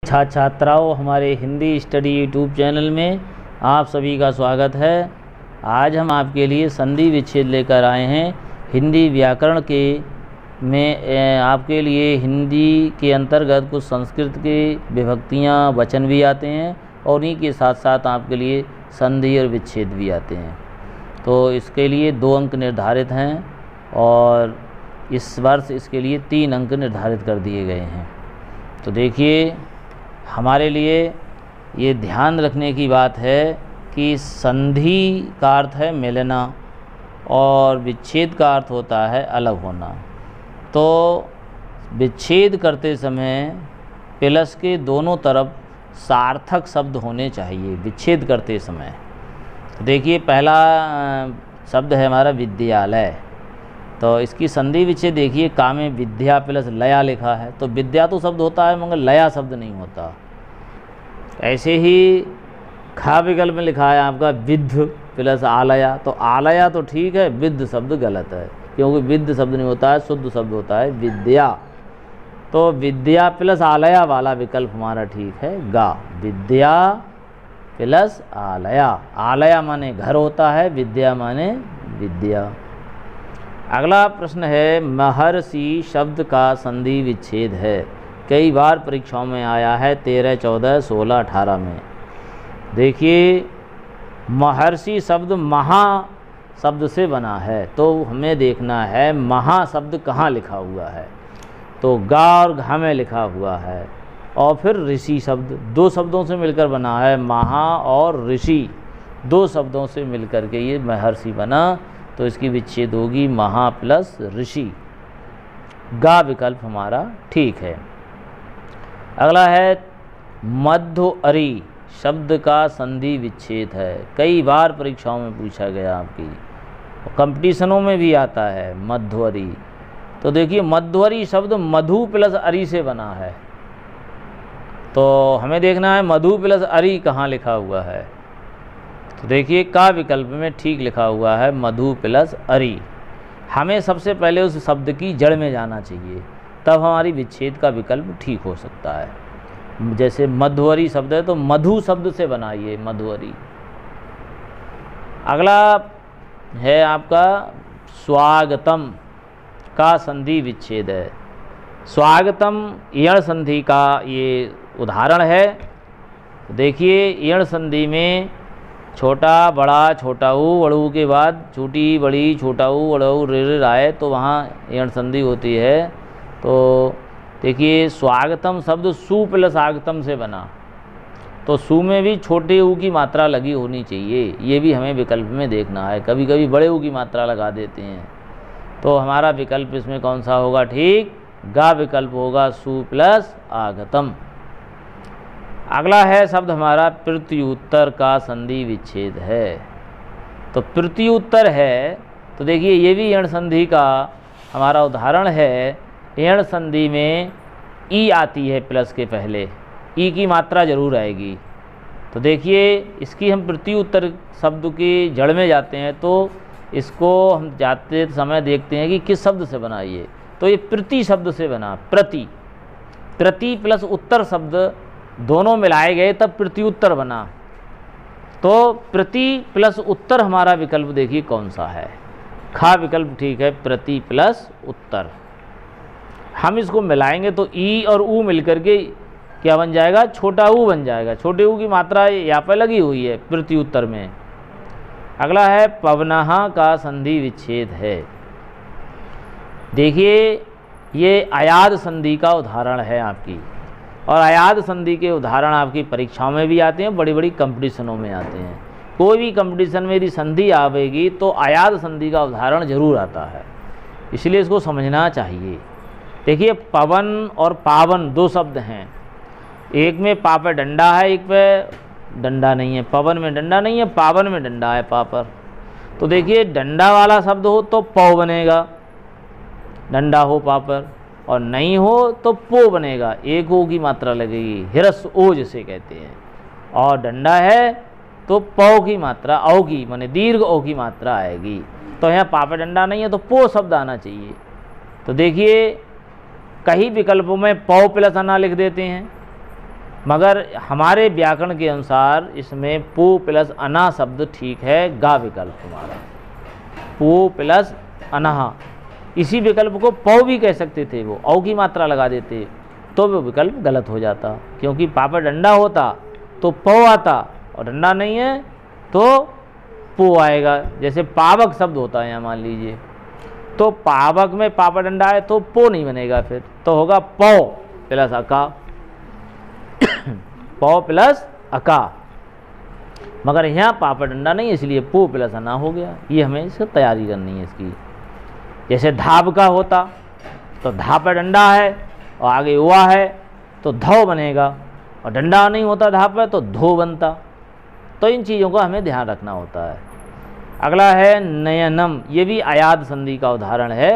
छात्राओं, हमारे Hindi study YouTube channel में आप सभी का स्वागत है। आज हम आपके लिए संधि विच्छेद लेकर आए हैं। हिंदी व्याकरण के में आपके लिए हिंदी के अंतर्गत कुछ संस्कृत के विभक्तियाँ वचन भी आते हैं और उन्हीं के साथ साथ आपके लिए संधि और विच्छेद भी आते हैं। तो इसके लिए 2 अंक निर्धारित हैं और इस वर्ष इसके लिए 3 अंक निर्धारित कर दिए गए हैं। तो देखिए, हमारे लिए ये ध्यान रखने की बात है कि संधि का अर्थ है मिलना और विच्छेद का अर्थ होता है अलग होना। तो विच्छेद करते समय प्लस के दोनों तरफ सार्थक शब्द होने चाहिए विच्छेद करते समय। तो देखिए, पहला शब्द है हमारा विद्यालय। तो इसकी संधि विच्छेद देखिए, का में विद्या प्लस लया लिखा है। तो विद्या तो शब्द होता है मगर लया शब्द नहीं होता। ऐसे ही खा विकल्प में लिखा है आपका विद्ध प्लस आलया। तो आलया तो ठीक है, विद्ध शब्द गलत है क्योंकि विद्ध शब्द नहीं होता है, शुद्ध शब्द होता है विद्या। तो विद्या प्लस आलया वाला विकल्प हमारा ठीक है गा। विद्या प्लस आलया। आलया माने घर होता है, विद्या माने विद्या। अगला प्रश्न है, महर्षि शब्द का संधि विच्छेद है। कई बार परीक्षाओं में आया है 13, 14, 16, 18 में। देखिए, महर्षि शब्द महा शब्द से बना है, तो हमें देखना है महा शब्द कहाँ लिखा हुआ है। तो गा और घा में लिखा हुआ है। और फिर ऋषि शब्द 2 शब्दों से मिलकर बना है, महा और ऋषि 2 शब्दों से मिलकर के ये महर्षि बना। तो इसकी विच्छेद होगी महा प्लस ऋषि। गा विकल्प हमारा ठीक है। अगला है, मध्वअरी शब्द का संधि विच्छेद है। कई बार परीक्षाओं में पूछा गया, आपकी कंपटीशनों में भी आता है मध्वअरी। तो देखिए, मध्वअरी शब्द मधु प्लस अरी से बना है। तो हमें देखना है मधु प्लस अरी कहाँ लिखा हुआ है। तो देखिए, का विकल्प में ठीक लिखा हुआ है मधु प्लस अरी। हमें सबसे पहले उस शब्द की जड़ में जाना चाहिए, तब हमारी विच्छेद का विकल्प ठीक हो सकता है। जैसे मध्वअरी शब्द है तो मधु शब्द से बनाइए मध्वअरी। अगला है आपका स्वागतम का संधि विच्छेद है। स्वागतम यण संधि का ये उदाहरण है। देखिए, यण संधि में छोटा बड़ा छोटा ऊ बड़ू के बाद छोटी बड़ी छोटा ऊ बड़ऊ ऋ आए तो वहाँ यण संधि होती है। तो देखिए, स्वागतम शब्द सु प्लस आगतम से बना। तो सु में भी छोटे ऊ की मात्रा लगी होनी चाहिए, ये भी हमें विकल्प में देखना है। कभी कभी बड़े ऊ की मात्रा लगा देते हैं। तो हमारा विकल्प इसमें कौन सा होगा ठीक? गा विकल्प होगा, सु प्लस आगतम। अगला है शब्द हमारा प्रत्युत्तर का संधि विच्छेद है। तो प्रत्युत्तर है, तो देखिए ये भी यण संधि का हमारा उदाहरण है। यण संधि में ई आती है प्लस के पहले, ई की मात्रा जरूर आएगी। तो देखिए, इसकी हम प्रत्युत्तर शब्द की जड़ में जाते हैं तो इसको हम जाते समय देखते हैं कि किस शब्द से बना ये। तो ये प्रति शब्द से बना। प्रति, प्रति प्लस उत्तर शब्द दोनों मिलाए गए तब प्रत्युत्तर बना। तो प्रति प्लस उत्तर हमारा विकल्प देखिए कौन सा है। खा विकल्प ठीक है, प्रति प्लस उत्तर। हम इसको मिलाएंगे तो ई और ऊ मिलकर के क्या बन जाएगा? छोटा ऊ बन जाएगा। छोटे ऊ की मात्रा यहाँ पर लगी हुई है प्रत्युत्तर में। अगला है, पवनः का संधि विच्छेद है। देखिए, ये अयाद संधि का उदाहरण है आपकी, और अयाद संधि के उदाहरण आपकी परीक्षाओं में भी आते हैं, बड़ी बड़ी कंपटीशनों में आते हैं। कोई भी कंपटीशन में यदि संधि आवेगी तो अयाद संधि का उदाहरण जरूर आता है, इसलिए इसको समझना चाहिए। देखिए, पवन और पावन 2 शब्द हैं। एक में पा पे डंडा है, एक पे डंडा नहीं है। पवन में डंडा नहीं है, पावन में डंडा है पा पर। तो देखिए, डंडा वाला शब्द हो तो पौ बनेगा, डंडा हो पा पर, और नहीं हो तो पो बनेगा, एक ओ की मात्रा लगेगी, हिरस ओ जिसे कहते हैं। और डंडा है तो पौ की मात्रा औ की माने दीर्घ ओ की मात्रा आएगी। तो यहाँ पा पे डंडा नहीं है तो पो शब्द आना चाहिए। तो देखिए, कई विकल्पों में पौ प्लस अना लिख देते हैं, मगर हमारे व्याकरण के अनुसार इसमें पू प्लस अना शब्द ठीक है, गा विकल्प हमारा पू प्लस अनहा। इसी विकल्प को पौ भी कह सकते थे, वो औ की मात्रा लगा देते तो वो विकल्प गलत हो जाता, क्योंकि पापा डंडा होता तो पौ आता और डंडा नहीं है तो पो आएगा। जैसे पावक शब्द होता है यहाँ मान लीजिए, तो पावक में पापा डंडा है तो पो नहीं बनेगा, फिर तो होगा पौ प्लस अका पौ प्लस अका। मगर यहाँ पापा डंडा नहीं, इसलिए पो प्लस अना हो गया। ये हमें इसकी तैयारी करनी है इसकी। जैसे धाब का होता तो धापा डंडा है और आगे हुआ है तो धौ बनेगा, और डंडा नहीं होता धाप है तो धो बनता। तो इन चीज़ों का हमें ध्यान रखना होता है। अगला है नयनम, ये भी अयाद संधि का उदाहरण है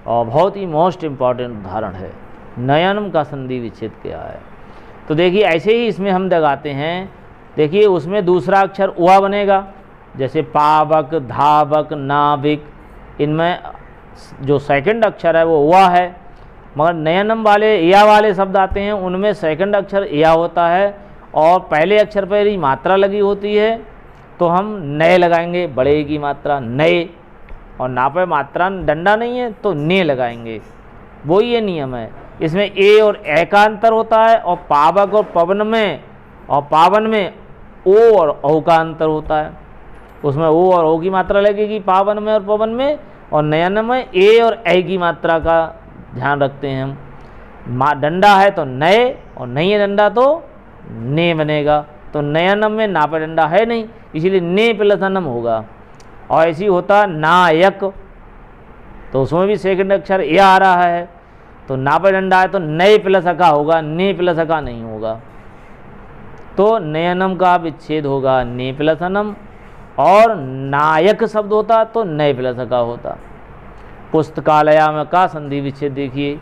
और बहुत ही मोस्ट इम्पॉर्टेंट उदाहरण है। नयनम का संधि विच्छेद क्या है, तो देखिए ऐसे ही इसमें हम लगाते हैं। देखिए उसमें दूसरा अक्षर उआ बनेगा, जैसे पावक, धावक, नाविक, इनमें जो सेकंड अक्षर है वो उआ है। मगर नयनम वाले या वाले शब्द आते हैं, उनमें सेकंड अक्षर या होता है और पहले अक्षर पर ही मात्रा लगी होती है, तो हम नए लगाएंगे, बड़े की मात्रा नए, और ना पे मात्रा डंडा नहीं है तो ने लगाएंगे। वो ये नियम है। इसमें ए और ए का अंतर होता है, और पावक और पवन में और पावन में ओ और औ का अंतर होता है। उसमें ओ और ओ की मात्रा लगेगी पावन में और पवन में, और नयन में ए और ए की मात्रा का ध्यान रखते हैं हम। डंडा है तो नए, और नहीं है डंडा तो ने बनेगा। तो नयनम में ना पे डंडा है नहीं, इसीलिए ने प्लस अनम होगा। और ऐसी होता नायक, तो उसमें भी सेकंड अक्षर ए आ रहा है, तो ना पे डंडा है तो नए प्लस अका होगा, ने प्लस अका नहीं होगा। तो नयनम का विच्छेद होगा ने प्लस अनम, और नायक शब्द होता तो नए प्लस अका होता। पुस्तकालय का संधि विच्छेद देखिए,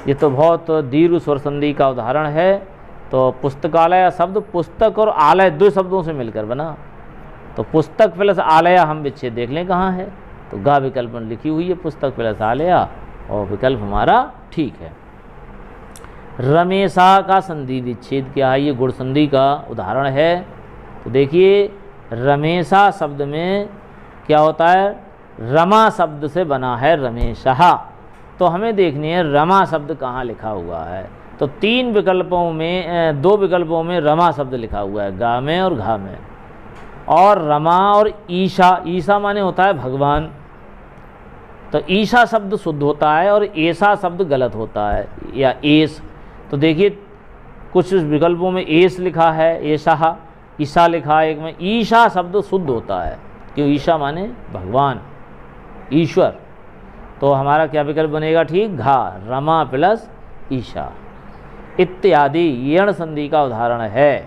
ये तो बहुत दीर्घ स्वर संधि का उदाहरण है। तो पुस्तकालय शब्द पुस्तक और आलय दो शब्दों से मिलकर बना, तो पुस्तक प्लस आलय हम विच्छेद देख लें कहाँ है, तो गा विकल्प में लिखी हुई है पुस्तक प्लस आलय, और विकल्प हमारा ठीक है। रमेशा का संधि विच्छेद क्या है, ये गुण संधि का उदाहरण है। तो देखिए रमेशा शब्द में क्या होता है, रमा शब्द से बना है रमेशा, तो हमें देखनी है रमा शब्द कहाँ लिखा हुआ है। तो तीन विकल्पों में, दो विकल्पों में रमा शब्द लिखा हुआ है, गा में और घा में। और रमा और ईशा, ईशा माने होता है भगवान, तो ईशा शब्द शुद्ध होता है और ऐसा शब्द गलत होता है, या एस। तो देखिए कुछ विकल्पों में एस लिखा है, ऐसा ईशा लिखा है, एक में ईशा शब्द शुद्ध होता है, क्यों ईशा माने भगवान, ईश्वर। तो हमारा क्या विकल्प बनेगा ठीक, घा, रमा प्लस ईशा इत्यादि। यण संधि का उदाहरण है,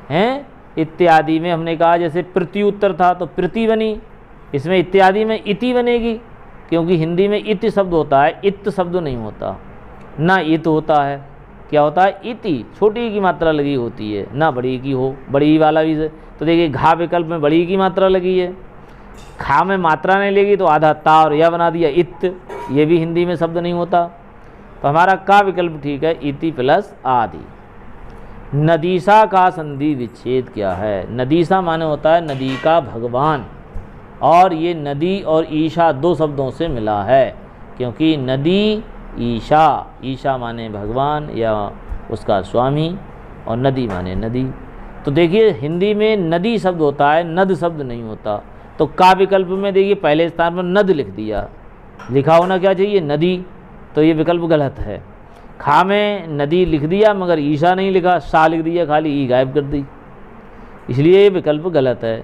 हैं इत्यादि में हमने कहा जैसे प्रति उत्तर था तो प्रति बनी, इसमें इत्यादि में इति बनेगी, क्योंकि हिंदी में इति शब्द होता है, इत शब्द नहीं होता, ना इत होता है, क्या होता है इति, छोटी की मात्रा लगी होती है, ना बड़ी की हो, बड़ी वाला भी। तो देखिए घा विकल्प में बड़ी की मात्रा लगी है, खा में मात्रा नहीं लगी तो आधा ता और या बना दिया इत, ये भी हिंदी में शब्द नहीं होता। तो हमारा का विकल्प ठीक है, इति प्लस आदि। नदीसा का संधि विच्छेद क्या है, नदीसा माने होता है नदी का भगवान, और ये नदी और ईशा दो शब्दों से मिला है, क्योंकि नदी ईशा, ईशा माने भगवान या उसका स्वामी, और नदी माने नदी। तो देखिए हिंदी में नदी शब्द होता है, नद शब्द नहीं होता। तो का विकल्प में देखिए पहले स्थान पर नद लिख दिया, लिखा होना क्या चाहिए नदी, तो ये विकल्प गलत है। खा में नदी लिख दिया मगर ईशा नहीं लिखा, सा लिख दिया, खाली ई गायब कर दी, इसलिए ये विकल्प गलत है।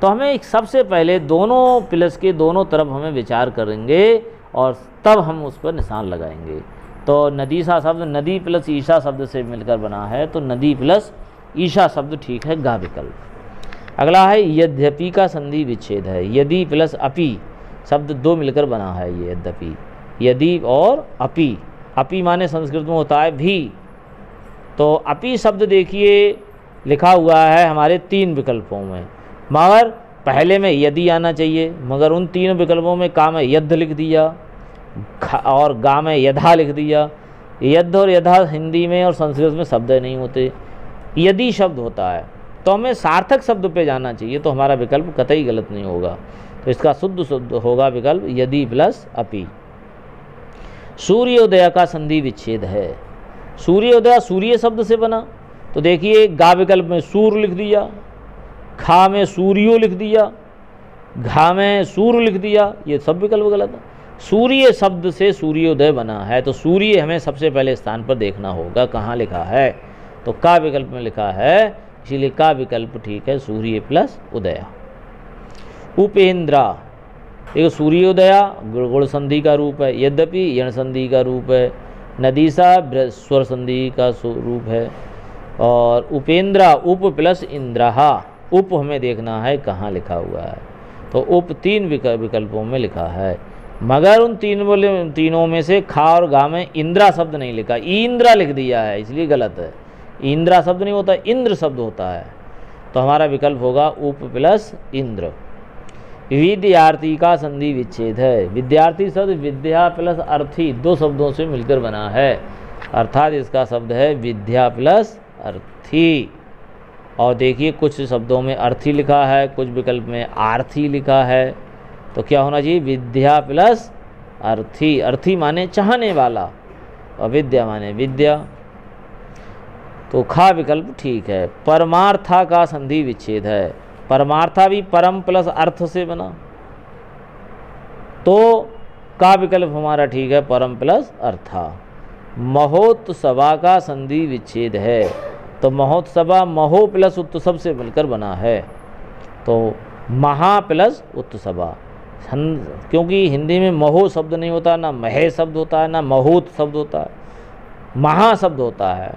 तो हमें एक सबसे पहले दोनों प्लस के दोनों तरफ हमें विचार करेंगे और तब हम उस पर निशान लगाएंगे। तो नदीसा शब्द नदी प्लस ईशा शब्द से मिलकर बना है, तो नदी प्लस ईशा शब्द ठीक है, गा विकल्प। अगला है यद्यपि का संधि विच्छेद है, यदि प्लस अपि शब्द दो मिलकर बना है ये यद्यपि, यदि और अपि। अपि माने संस्कृत में होता है भी, तो अपि शब्द देखिए लिखा हुआ है हमारे तीन विकल्पों में, मगर पहले में यदि आना चाहिए, मगर उन तीनों विकल्पों में का में यद्ध लिख दिया और गा में यधा लिख दिया, यद्ध और यथा हिंदी में और संस्कृत में शब्द नहीं होते। यदि शब्द होता है तो हमें सार्थक शब्द पे जाना चाहिए, तो हमारा विकल्प कतई गलत नहीं होगा। तो इसका शुद्ध होगा विकल्प यदि प्लस अपि। सूर्योदय का संधि विच्छेद है। सूर्योदय सूर्य शब्द से बना, तो देखिए गा विकल्प में सूर लिख दिया, खा में सूर्यो लिख दिया, घा में सूर लिख दिया, ये सब विकल्प गलत है। सूर्य शब्द से सूर्योदय बना है, तो सूर्य हमें सबसे पहले स्थान पर देखना होगा कहाँ लिखा है, तो का विकल्प में लिखा है, इसीलिए का विकल्प ठीक है, सूर्य प्लस उदया। उपेंद्रा, देखो सूर्योदया गुण संधि का रूप है, यद्यपि यण संधि का रूप है, नदीसा स्वर संधि का रूप है, और उपेंद्रा उप प्लस इंद्रहा, उप हमें देखना है कहाँ लिखा हुआ है, तो उप 3 विकल्पों में लिखा है, मगर उन तीनों में से खा और गा में इंद्रा शब्द नहीं लिखा, इंद्रा लिख दिया है, इसलिए गलत है। इंद्रा शब्द नहीं होता, इंद्र शब्द होता है, तो हमारा विकल्प होगा उप प्लस इंद्र। विद्यार्थी का संधि विच्छेद है। विद्यार्थी शब्द विद्या प्लस अर्थी 2 शब्दों से मिलकर बना है, अर्थात इसका शब्द है विद्या प्लस अर्थी। और देखिए कुछ शब्दों में अर्थी लिखा है, कुछ विकल्प में आर्थी लिखा है, तो क्या होना चाहिए, विद्या प्लस अर्थी। अर्थी माने चाहने वाला और विद्या माने विद्या, तो खा विकल्प ठीक है। परमार्था का संधि विच्छेद है। परमार्था भी परम प्लस अर्थ से बना, तो का विकल्प हमारा ठीक है, परम प्लस अर्था। महोत्सवा का संधि विच्छेद है, तो महोत्सवा महो प्लस उत्सव से मिलकर बना है, तो महा प्लस उत्सवा। क्योंकि हिंदी में महो शब्द नहीं होता, ना महे शब्द होता है, ना महोत शब्द होता है, महा शब्द होता है,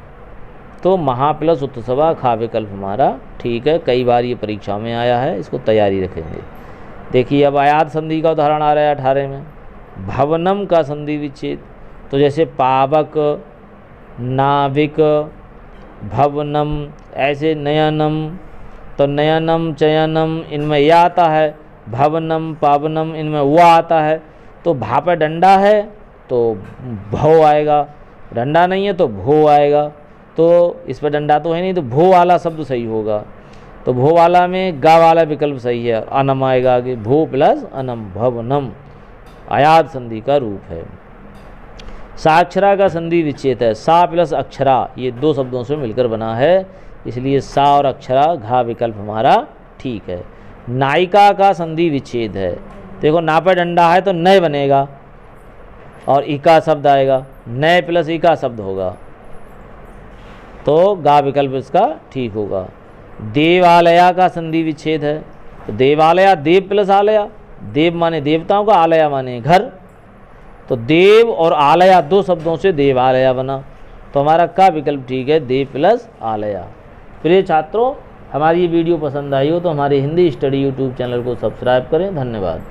तो महा प्लस उत्सवा खा विकल्प हमारा ठीक है। कई बार ये परीक्षा में आया है, इसको तैयारी रखेंगे। देखिए अब आयात संधि का उदाहरण आ रहा है 18 में। भवनम का संधि विच्छेद, तो जैसे पावक, नाविक, भवनम, ऐसे नयनम, तो नयनम चयनम इनमें यह आता है, भवनम पावनम इनमें वह आता है, तो भा पे डंडा है तो भव आएगा, डंडा नहीं है तो भो आएगा, तो इस पर डंडा तो है नहीं, तो भो वाला शब्द सही होगा, तो भो वाला में गा वाला विकल्प सही है, अनम आएगा आगे, भो प्लस अनम भवनम आयात संधि का रूप है। साक्षरा का संधि विच्छेद है। सा प्लस अक्षरा ये 2 शब्दों से मिलकर बना है, इसलिए सा और अक्षरा घा विकल्प हमारा ठीक है। नायिका का संधि विच्छेद है। देखो ना पे डंडा है तो नय बनेगा और इका शब्द आएगा, नय प्लस इका शब्द होगा, तो गा विकल्प इसका ठीक होगा। देवालया का संधि विच्छेद है, तो देवालया देव प्लस आलया, देव माने देवताओं का, आलया माने घर, तो देव और आलया 2 शब्दों से देवालया बना, तो हमारा का विकल्प ठीक है, देव प्लस आलया। प्रिय छात्रों, हमारी ये वीडियो पसंद आई हो तो हमारे हिंदी स्टडी यूट्यूब चैनल को सब्सक्राइब करें। धन्यवाद।